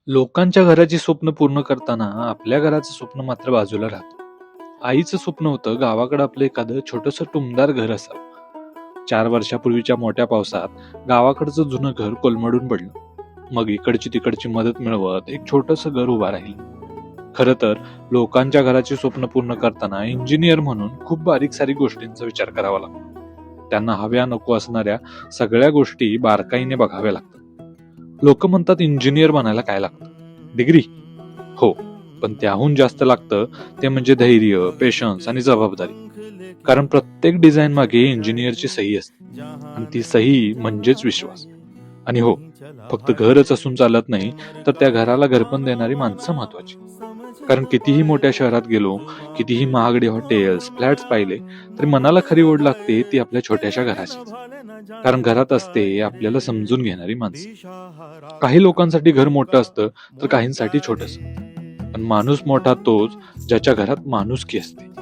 लोकांच्या घराची स्वप्न पूर्ण करताना आपल्या घराचं स्वप्न मात्र बाजूला राहतं. आईचं स्वप्न होतं गावाकडे आपलं एखादं छोटंसं टुमदार घर असावं. 4 वर्षापूर्वीच्या मोठ्या पावसात गावाकडचं जुनं घर कोलमडून पडलं. मग इकडची तिकडची मदत मिळवत एक छोटंसं घर उभं राहिलं. खरं तर लोकांच्या घराची स्वप्न पूर्ण करताना इंजिनियर म्हणून खूप बारीक सारीक गोष्टींचा विचार करावा लागतो. त्यांना हव्या नको असणाऱ्या सगळ्या गोष्टी बारकाईने बघाव्या लागतात. लोक म्हणतात इंजिनियर बनायला काय लागतं? डिग्री. हो, पण त्याहून जास्त लागतं ते म्हणजे धैर्य, पेशन्स आणि जबाबदारी. कारण प्रत्येक डिझाईन मागे इंजिनियरची सही असते आणि ती सही म्हणजेच विश्वास. आणि हो, फक्त घरच असून चालत नाही, तर त्या घराला घरपण देणारी माणसं महत्वाची. कारण कितीही मोठ्या शहरात गेलो, कितीही महागडे हॉटेल्स, फ्लॅट्स पाहिले, तरी मनाला खरी ओढ लागते ती आपल्या छोट्याशा घराचीच. कारण घरात असते आपल्याला समजून घेणारी माणसं. काही लोकांसाठी घर मोठं असतं, तर काहींसाठी छोटंसं. पण माणूस मोठा तोच ज्याच्या घरात माणुसकी असते.